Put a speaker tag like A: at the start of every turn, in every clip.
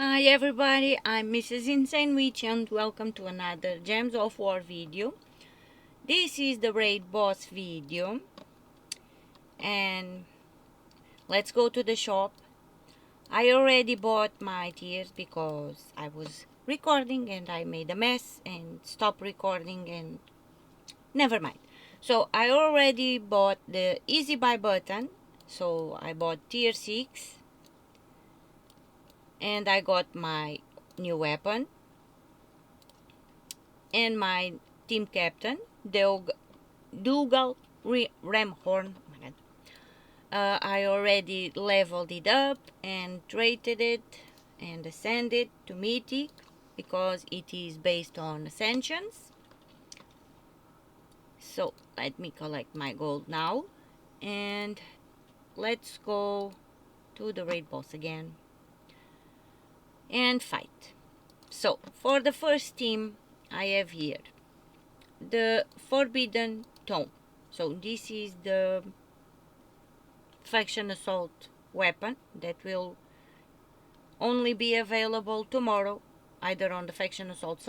A: Hi everybody, I'm Mrs. Insane Witch and welcome to another Gems of War video. This is the raid boss video and let's go to the shop. I already bought my tiers because I was recording and I made a mess and stopped recording and never mind. So I already bought the easy buy button, so I bought tier 6 and I got my new weapon and my team captain, Dugall Ramhorn. Oh my God. I already leveled it up and traded it and ascended to mythic because it is based on ascensions. So let me collect my gold now and let's go to the raid boss again and fight. So for the first team I have here the Forbidden Tome. So this is the faction assault weapon that will only be available tomorrow, either on the faction assault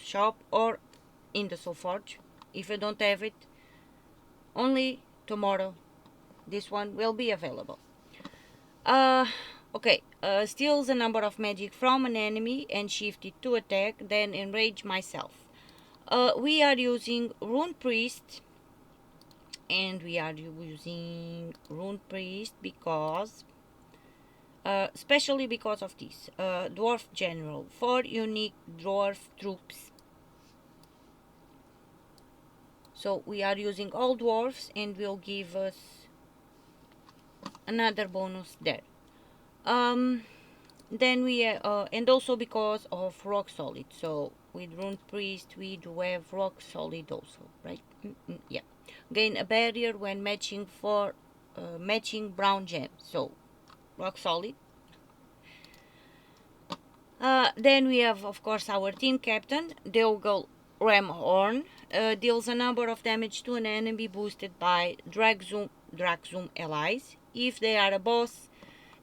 A: shop or in the Soul Forge. If you don't have it, only tomorrow this one will be available. Okay, steals a number of magic from an enemy and shift it to attack, then enrage myself. We are using Rune Priest, and we are using Rune Priest because especially because of this Dwarf General, 4 unique dwarf troops. So we are using all dwarfs and will give us another bonus there. Then we and also because of Rock Solid. So with Rune Priest we do have Rock Solid also, right? Yeah. Gain a barrier when matching for matching brown gems. So Rock Solid. Then we have, of course, our team captain, Dugall Ramhorn. Deals a number of damage to an enemy boosted by Drag Zoom allies. If they are a boss,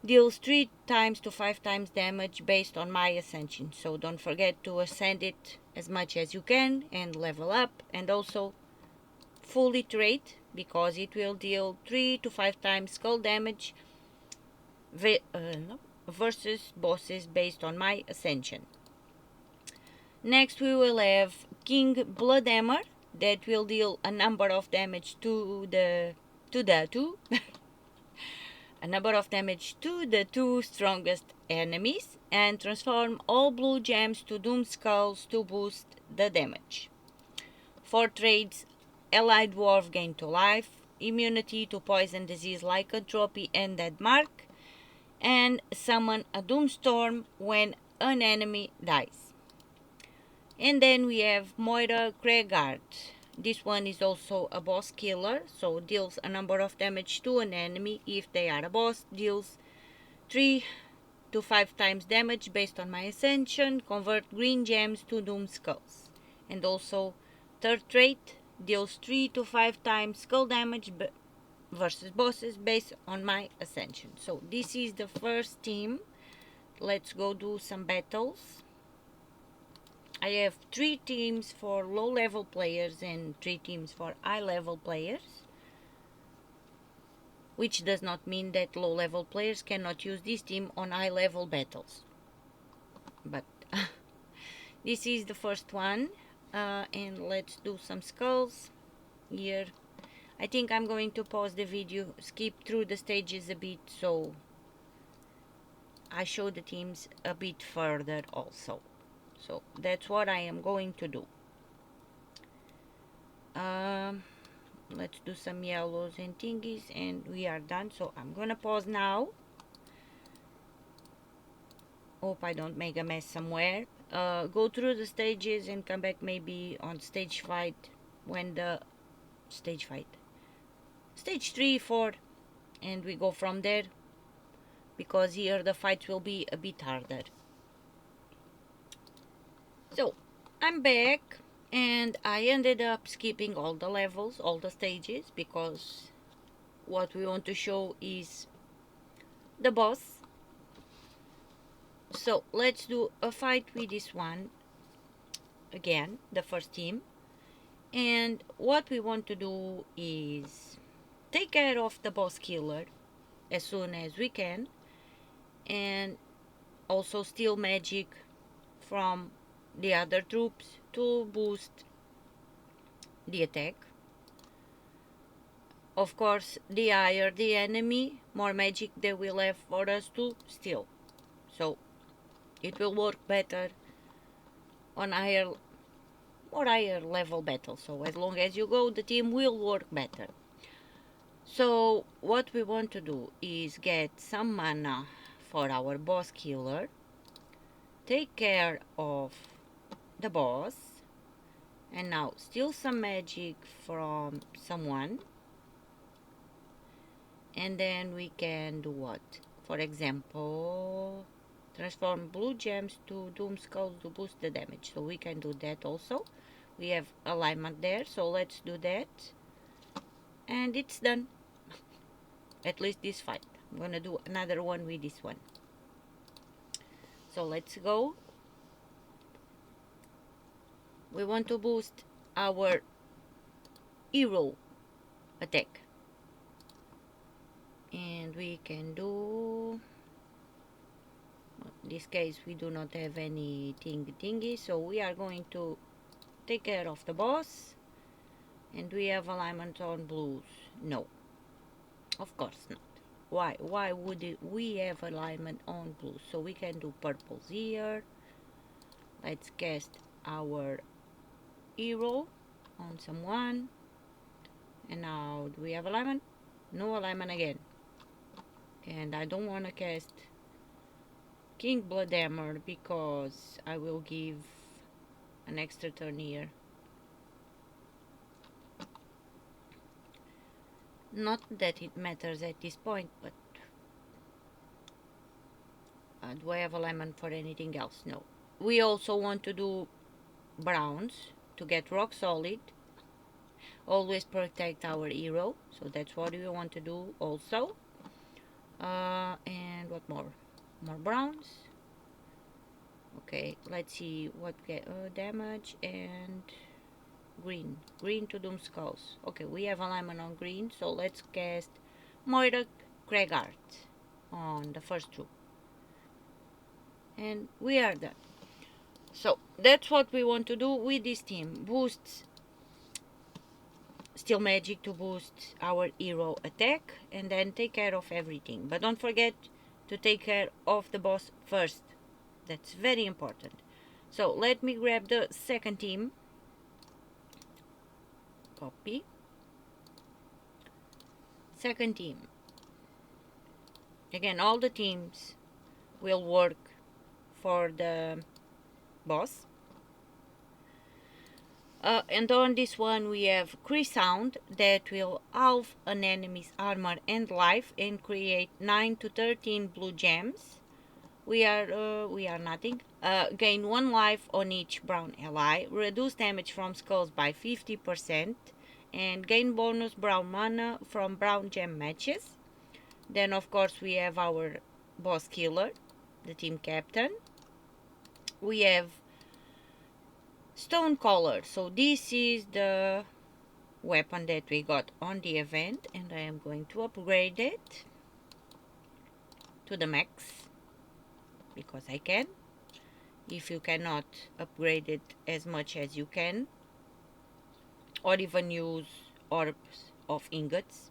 A: deals 3 times to 5 times damage based on my ascension. So don't forget to ascend it as much as you can and level up, and also fully trade because it will deal 3 to 5 times skull damage versus bosses based on my ascension. Next we will have King Bloodhammer that will deal a number of damage to the a number of damage to the 2 strongest enemies and transform all blue gems to doom skulls to boost the damage. For trades, allied dwarf gain 2 life, immunity to poison, disease, lycanthropy and dead mark, and summon a doomstorm when an enemy dies. And then we have Moira Craigard. This one is also a boss killer, so deals a number of damage to an enemy if they are a boss, deals 3 to 5 times damage based on my ascension, convert green gems to doom skulls. And also third trait, deals 3 to 5 times skull damage versus bosses based on my ascension. So this is the first team. Let's go do some battles. I have 3 teams for low level players and 3 teams for high level players, which does not mean that low level players cannot use this team on high level battles, but this is the first one. And let's do some skulls here. I think I'm going to pause the video, skip through the stages a bit, so I show the teams a bit further also. So that's what I am going to do. Let's do some yellows and thingies and we are done. So I'm gonna pause now. Hope I don't make a mess somewhere. Go through the stages and come back maybe on stage fight when the stage 3, 4, and we go from there because here the fights will be a bit harder. So I'm back and I ended up skipping all the levels, all the stages, because what we want to show is the boss. So let's do a fight with this one again, the first team. And what we want to do is take care of the boss killer as soon as we can, and also steal magic from the other troops to boost the attack. Of course, the higher the enemy, more magic they will have for us to steal. So it will work better on higher level battles. So as long as you go, the team will work better. So what we want to do is get some mana for our boss killer, take care of the boss, and now steal some magic from someone, and then we can do what? For example, transform blue gems to doom skulls to boost the damage. So we can do that also. We have alignment there, so let's do that. And it's done. At least this fight. I'm gonna do another one with this one. So let's go. We want to boost our hero attack. And we can do, in this case we do not have any thingy, so we are going to take care of the boss. And we have alignment on blues? No, of course not. Why would we have alignment on blues? So we can do purples here. Let's cast our hero on someone. And now do we have alignment? No alignment again. And I don't want to cast King Bloodhammer because I will give an extra turn here. Not that it matters at this point, but do I have alignment for anything else? No. We also want to do browns to get rock solid. Always protect our hero, so that's what we want to do also. And what more? More browns. Okay, let's see what get damage and green to doom skulls. Okay, we have alignment on green, so let's cast Moira Craigart on the first troop, and we are done. So that's what we want to do with this team. Boost steal magic to boost our hero attack, and then take care of everything. But don't forget to take care of the boss first. That's very important. So let me grab the second team. Copy. Second team. Again, all the teams will work for the boss. And on this one we have Sound that will halve an enemy's armor and life and create 9 to 13 blue gems. We are nothing. Gain 1 life on each brown ally, reduce damage from skulls by 50%, and gain bonus brown mana from brown gem matches. Then of course we have our boss killer, the team captain. We have Stone Collar. So this is the weapon that we got on the event, and I am going to upgrade it to the max because I can. If you cannot upgrade it as much as you can, or even use orbs of ingots.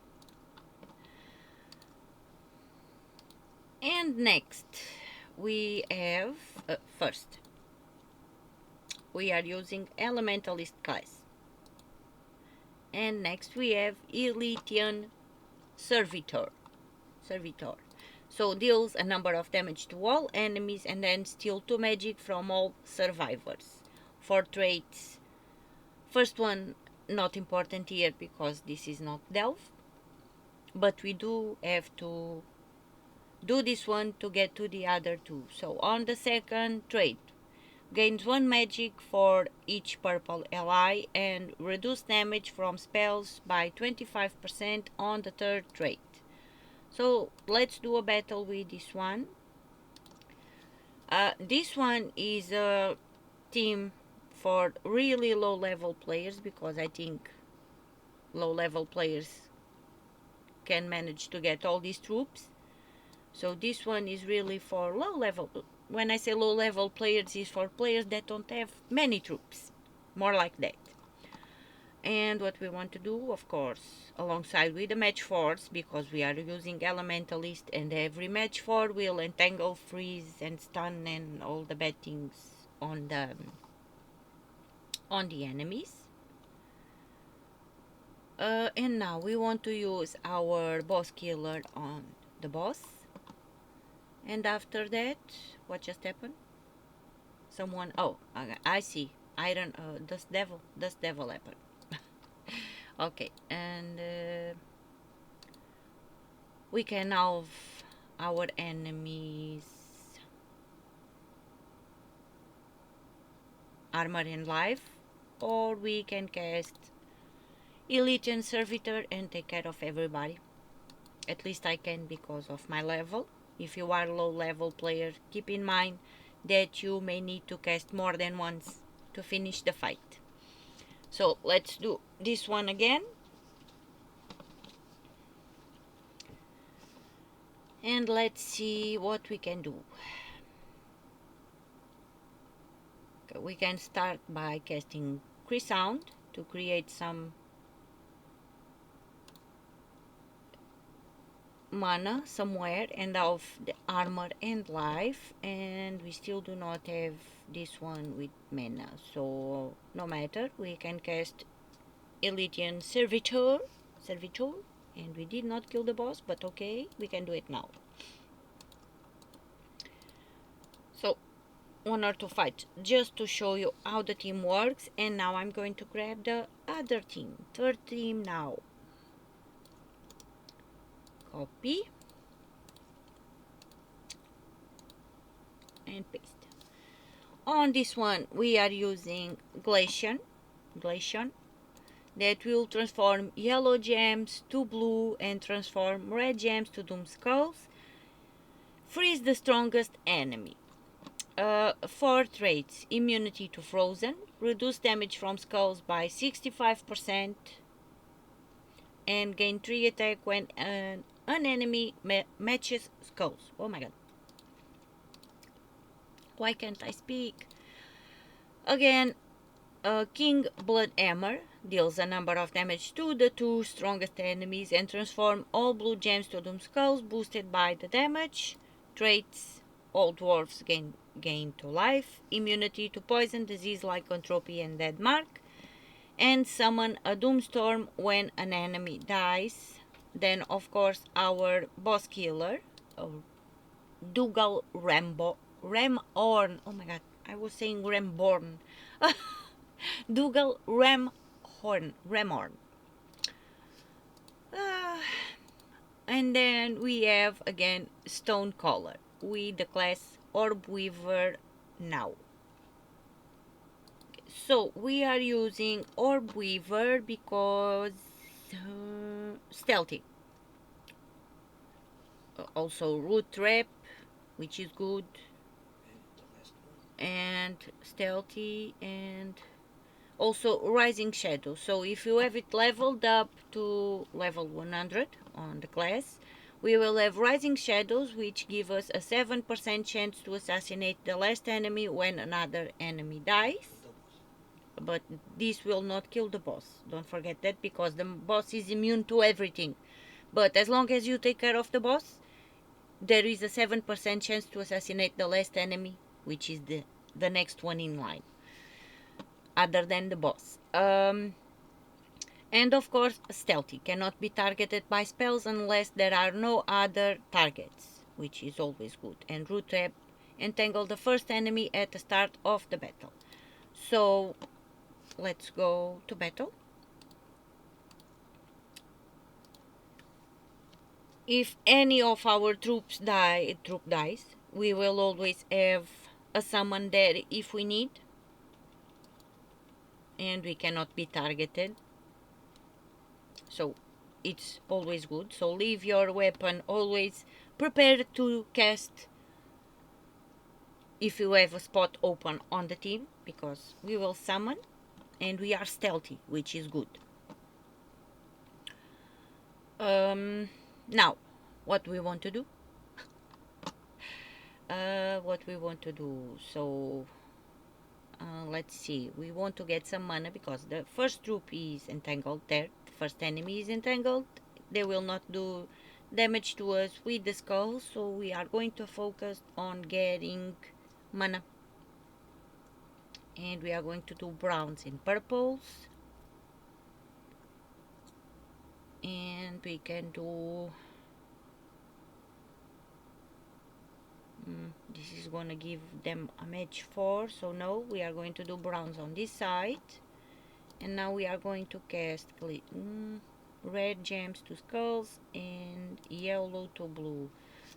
A: And next we have first we are using Elementalist class, and next we have Elitian Servitor. So deals a number of damage to all enemies and then steal 2 magic from all survivors. 4 traits. First one not important here because this is not Delve, but we do have to do this one to get to the other two. So on the second trait, gains 1 magic for each purple ally and reduce damage from spells by 25% on the third trait. So let's do a battle with this one. This one is a team for really low level players, because I think low level players can manage to get all these troops. So this one is really for low level. When I say low level players, is for players that don't have many troops, more like that. And what we want to do, of course, alongside with the match 4s, because we are using elementalist, and every match 4 will entangle, freeze and stun and all the bad things on the enemies. And now we want to use our boss killer on the boss. And after that, what just happened? Someone, oh, I see. Iron, dust devil happened. Okay, and we can now our enemies armor and life, or we can cast elite and servitor and take care of everybody. At least I can, because of my level. If you are low level player, keep in mind that you may need to cast more than once to finish the fight. So let's do this one again. And let's see what we can do. Okay, we can start by casting Sound to create some mana somewhere, and of the armor and life, and we still do not have this one with mana, so no matter, we can cast Elysian Servitor, and we did not kill the boss, but okay, we can do it now. So 1 or 2 fights just to show you how the team works, and now I'm going to grab the other team, third team now. Copy and paste. On this one we are using Glacian that will transform yellow gems to blue and transform red gems to doom skulls. Freeze the strongest enemy. 4 traits: immunity to frozen, reduce damage from skulls by 65%, and gain 3 attack when an enemy matches skulls. Oh my god. Why can't I speak? Again, King Blood Hammer deals a number of damage to the 2 strongest enemies and transform all blue gems to doom skulls, boosted by the damage. Traits: all dwarves gain to life, immunity to poison, disease, lycanthropy, and dead mark, and summon a doomstorm when an enemy dies. Then, of course, our boss killer, Dugall Ramhorn. Oh my god, I was saying Ramborn. Dugall Ramhorn. And then we have again Stone Caller with the class Orb Weaver now. So we are using Orb Weaver because stealthy. Also Root Trap, which is good, and stealthy, and also Rising Shadow. So if you have it leveled up to level 100 on the class, we will have Rising Shadows, which give us a 7% chance to assassinate the last enemy when another enemy dies. But this will not kill the boss, don't forget that, because the boss is immune to everything. But as long as you take care of the boss, there is a 7% chance to assassinate the last enemy, which is the next one in line, other than the boss. And of course, stealthy cannot be targeted by spells unless there are no other targets, which is always good. And Root Trap entangle the first enemy at the start of the battle. So let's go to battle. If any of our troop dies, we will always have a summon there if we need, and we cannot be targeted, so it's always good. So leave your weapon always prepared to cast if you have a spot open on the team, because we will summon and we are stealthy, which is good. Now, what we want to do? So let's see. We want to get some mana because the first troop is entangled there. The first enemy is entangled. They will not do damage to us with the skull, so we are going to focus on getting mana. And we are going to do browns and purples. And we can do... this is gonna give them a match 4, so no, we are going to do browns on this side. And now we are going to cast red gems to skulls and yellow to blue.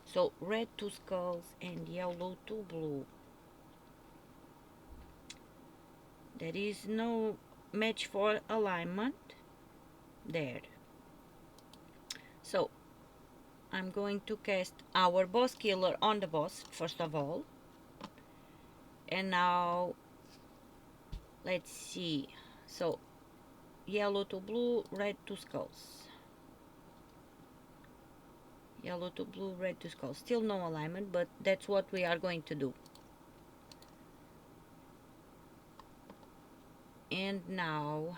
A: So red to skulls and yellow to blue. There is no match for alignment there. So I'm going to cast our boss killer on the boss first of all. And now let's see. So yellow to blue, red to skulls. Yellow to blue, red to skulls. Still no alignment, but that's what we are going to do. And now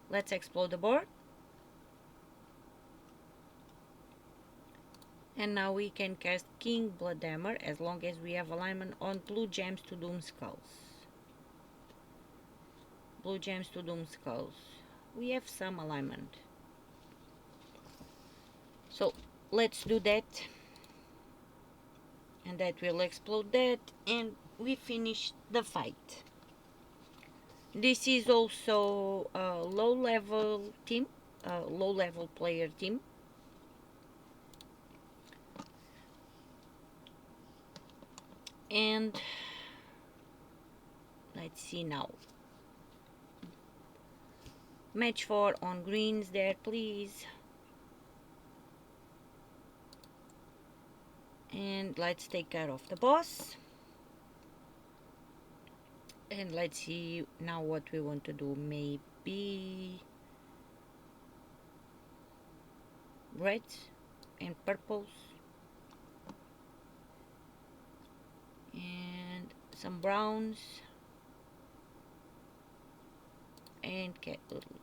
A: let's explode the board. And now we can cast King Bloodhammer as long as we have alignment on blue gems to doom skulls. Blue gems to doom skulls. We have some alignment. So let's do that. And that will explode that. And we finish the fight. This is also a low level team. A low level player team. And let's see now. Match 4 on greens there, please. And let's take care of the boss. And let's see now what we want to do. Maybe reds and purples. And some browns. And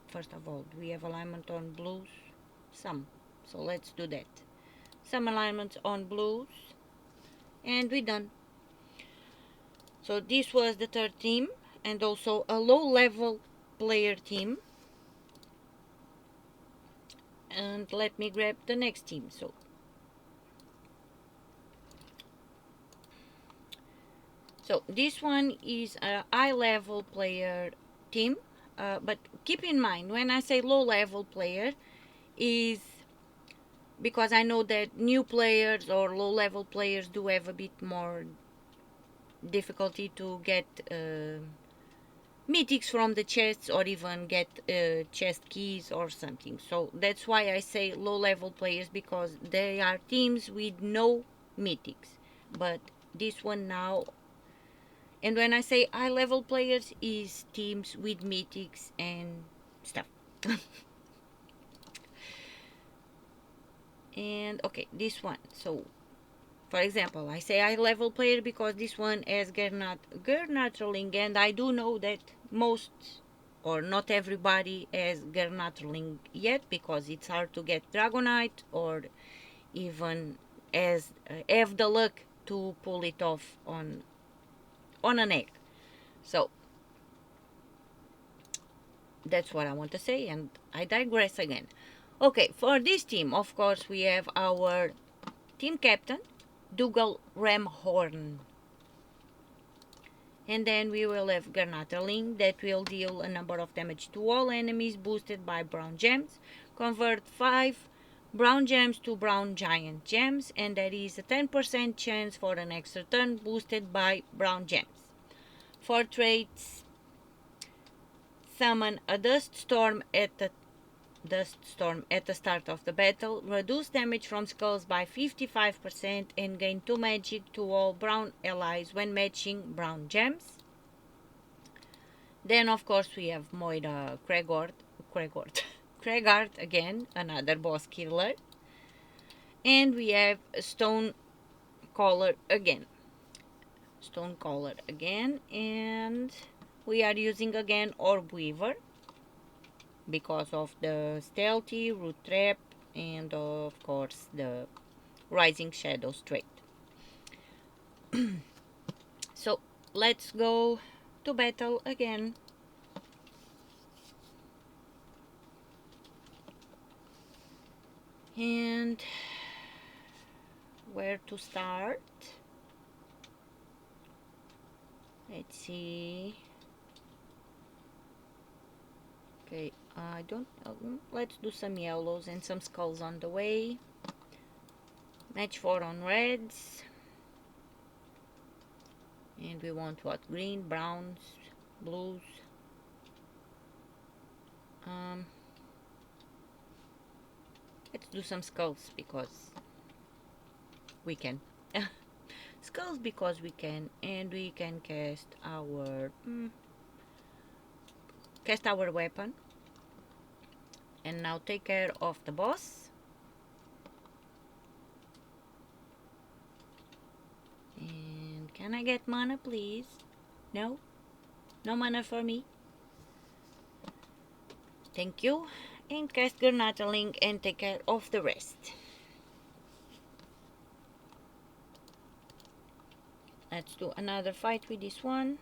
A: first of all, we have alignment on blues. Some. So let's do that. Some alignments on blues. And we're done. So this was the third team. And also a low level player team. And let me grab the next team. So this one is a high level player team. But keep in mind, when I say low level player, is because I know that new players or low level players do have a bit more difficulty to get mythics from the chests or even get chest keys or something. So that's why I say low level players, because they are teams with no mythics. But this one now, and when I say high level players, is teams with mythics and stuff. And okay, this one. So for example, I say high level player because this one has Gernatterling, and I do know that most or not everybody has Gernatterling yet, because it's hard to get Dragonite or even have the luck to pull it off on an egg. So that's what I want to say, and I digress again. Okay, for this team, of course, we have our team captain, Dugall Ramhorn. And then we will have Gernatterling that will deal a number of damage to all enemies boosted by brown gems. Convert 5 brown gems to brown giant gems, and there is a 10% chance for an extra turn boosted by brown gems. For traits, summon a dust storm at the Dust Storm at the start of the battle, reduce damage from skulls by 55% and gain 2 magic to all brown allies when matching brown gems. Then of course we have Moira Cregard again, another boss killer. And we have Stone Caller again. And we are using again Orb Weaver because of the stealthy, root trap, and of course the rising shadows trait. So let's go to battle again. And where to start? Let's see. Okay, I don't. Let's do some yellows and some skulls on the way. Match 4 on reds. And we want what? Green, browns, blues. Let's do some skulls because we can. Skulls because we can, and we can cast our weapon. And now take care of the boss. And can I get mana, please? No? No mana for me? Thank you. And cast Granataling and take care of the rest. Let's do another fight with this one.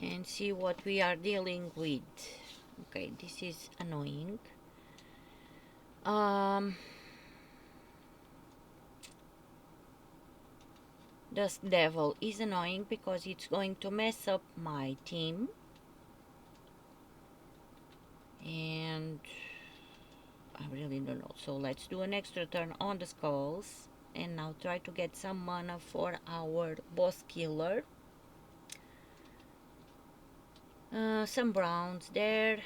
A: And see what we are dealing with. Okay, this is annoying. Dusk Devil is annoying because it's going to mess up my team. And I really don't know. So let's do an extra turn on the skulls. And now try to get some mana for our boss killer. Some browns there.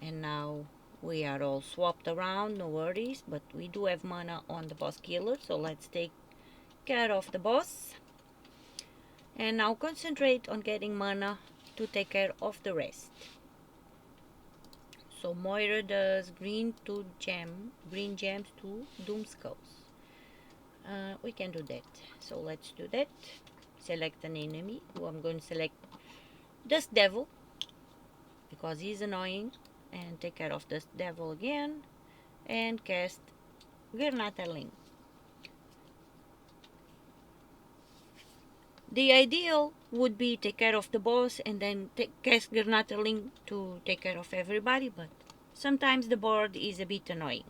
A: And now we are all swapped around, no worries. But we do have mana on the boss killer. So let's take care of the boss. And now concentrate on getting mana to take care of the rest. So Moira does green gems to Doom Skulls. We can do that. So let's do that. Select an enemy. I'm going to select Dust Devil because he's annoying. And take care of Dust Devil again. And cast Granataling. The ideal would be take care of the boss and then cast Granataling to take care of everybody, but sometimes the board is a bit annoying.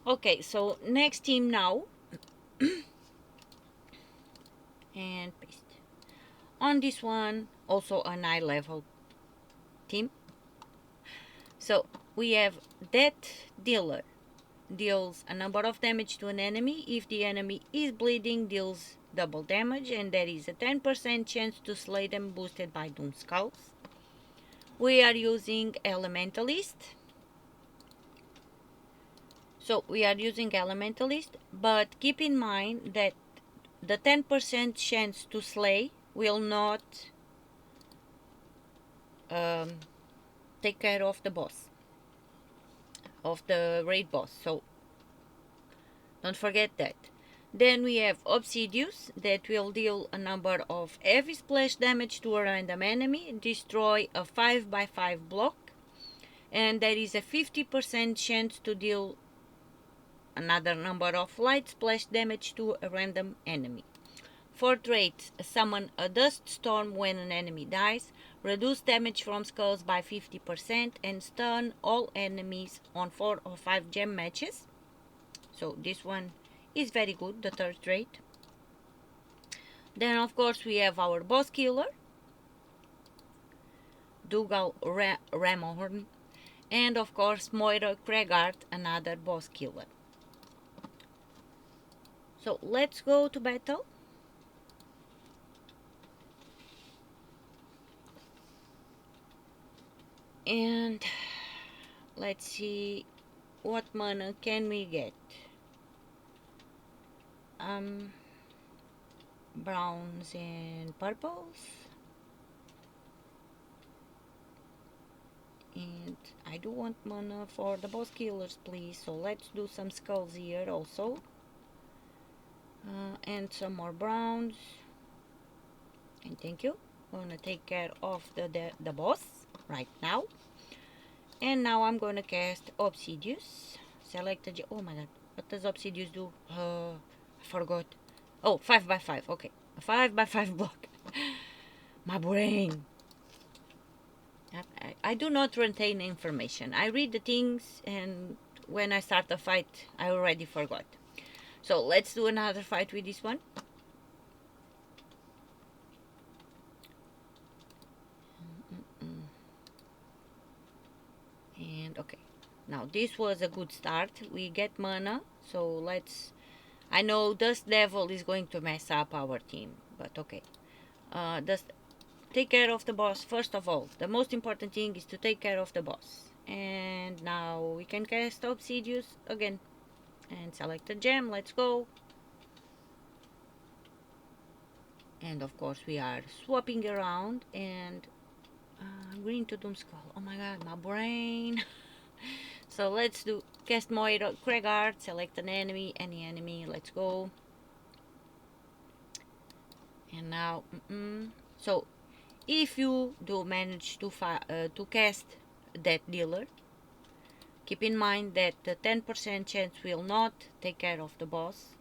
A: Okay, so next team now. And paste. On this one, also a 9 level team. So we have Death Dealer. Deals a number of damage to an enemy. If the enemy is bleeding, deals double damage, and there is a 10% chance to slay them, boosted by Doom Skulls. We are using Elementalist. So we are using Elementalist, but keep in mind that the 10% chance to slay will not take care of the boss, of the raid boss. So don't forget that. Then we have Obsidious that will deal a number of heavy splash damage to a random enemy, destroy a 5x5 block, and there is a 50% chance to deal another number of light splash damage to a random enemy. For traits, summon a dust storm when an enemy dies, reduce damage from skulls by 50%, and stun all enemies on 4 or 5 gem matches. So this one is very good, the third trait. Then of course we have our boss killer, Dugall Ramhorn, and of course Moira Cregard, another boss killer. So let's go to battle. And let's see what mana can we get. Browns and purples. And I do want mana for the boss killers, please. So let's do some skulls here also. And some more browns. And thank you. Gonna take care of the boss right now. And now I'm gonna cast Obsidious. Select the... Oh my god. What does Obsidious do? I forgot. Oh, 5x5. Okay. A 5x5 block. My brain. I do not retain information. I read the things, and when I start a fight, I already forgot. So let's do another fight with this one. And okay, now this was a good start. We get mana, so let's... I know Dust Devil is going to mess up our team, but okay. Take care of the boss first of all. The most important thing is to take care of the boss. And now we can cast Obsidious again and select a gem. Let's go. And of course we are swapping around. And green to Doomskull. Oh my god, my brain. So let's do cast Moira Kregard, select an enemy, any enemy. Let's go. And now so if you do manage to cast that dealer, keep in mind that the 10% chance will not take care of the boss.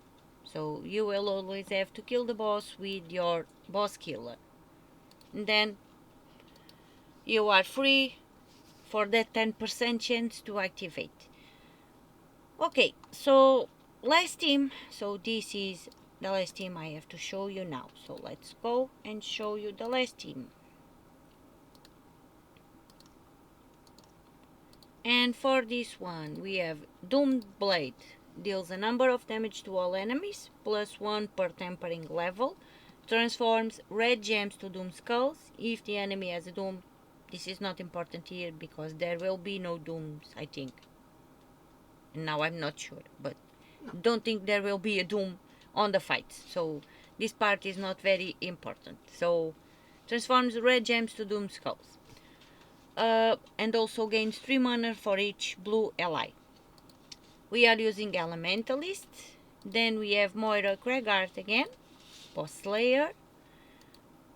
A: So you will always have to kill the boss with your boss killer. And then you are free for that 10% chance to activate. Okay, so last team. So this is the last team I have to show you now. So let's go and show you the last team. And for this one, we have Doomed Blade. Deals a number of damage to all enemies, +1 per tempering level. Transforms red gems to Doom Skulls. If the enemy has a Doom, this is not important here because there will be no Dooms, I think. Now I'm not sure, but don't think there will be a Doom on the fights. So this part is not very important. So transforms red gems to Doom Skulls. And also gains 3 mana for each blue ally. We are using Elementalist. Then we have Moira Kregard again, Boss Slayer.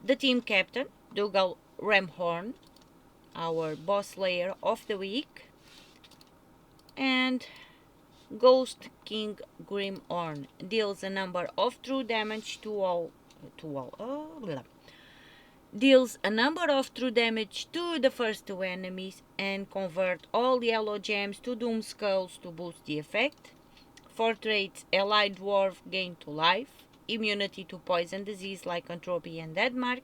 A: The team captain, Dugall Ramhorn, our Boss Slayer of the week. And Ghost King Grimhorn deals a number of true damage deals a number of true damage to the first 2 enemies and convert all yellow gems to Doom Skulls to boost the effect. For traits, Allied Dwarf gain to life, immunity to poison disease like entropy and deadmark,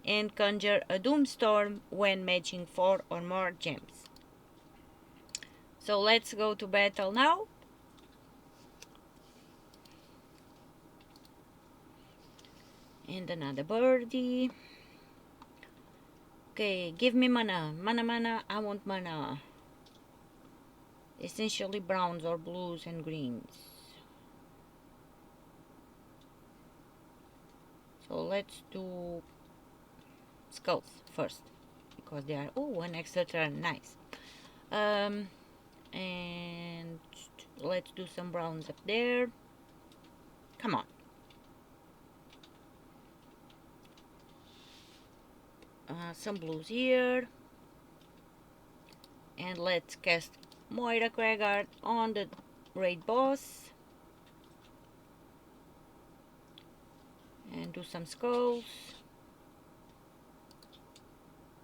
A: and conjure a Doom Storm when matching 4 or more gems. So let's go to battle now. And another birdie. Okay, give me mana. Mana, I want mana. Essentially browns or blues and greens. So let's do skulls first. Because they are... Oh, 1 extra turn. Nice. And let's do some browns up there. Come on. Some blues here. And let's cast Moira Kregard on the raid boss. And do some skulls.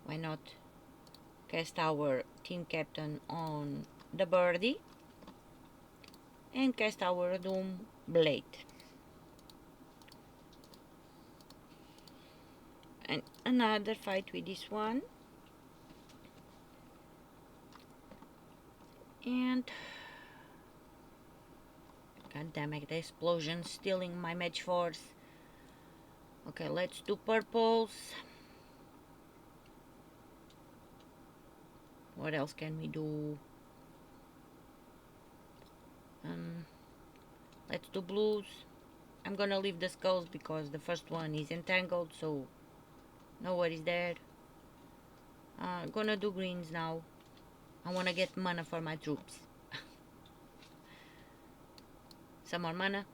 A: Why not cast our team captain on the birdie. And cast our Doom Blade. And another fight with this one. And god damn it, the explosion stealing my match force. Okay, let's do purples. What else can we do? Let's do blues. I'm gonna leave the skulls because the first one is entangled, so no worries there. Gonna do greens now. I wanna get mana for my troops. Some more mana.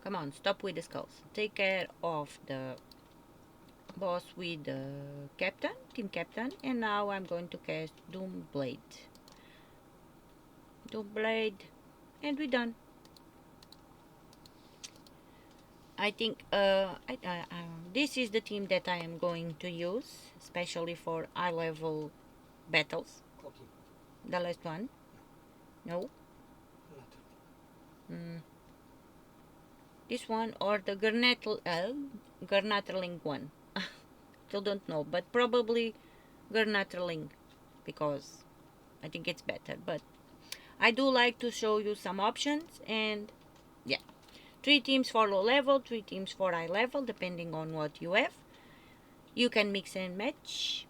A: Come on, stop with the skulls. Take care of the boss with the captain, team captain, and now I'm going to cast Doom Blade. Doom Blade, and we're done. I think this is the team that I am going to use, especially for high level battles. The last one? No? This one or the Garnatterling one? Still don't know, but probably Garnatterling because I think it's better. But I do like to show you some options, and yeah. 3 teams for low level, 3 teams for high level, depending on what you have. You can mix and match.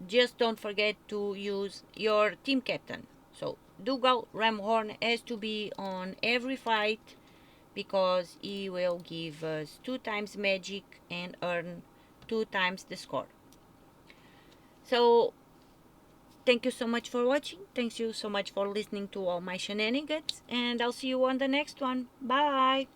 A: Just don't forget to use your team captain. So Dugall Ramhorn has to be on every fight because he will give us 2 times magic and earn 2 times the score. So thank you so much for watching. Thank you so much for listening to all my shenanigans, and I'll see you on the next one. Bye!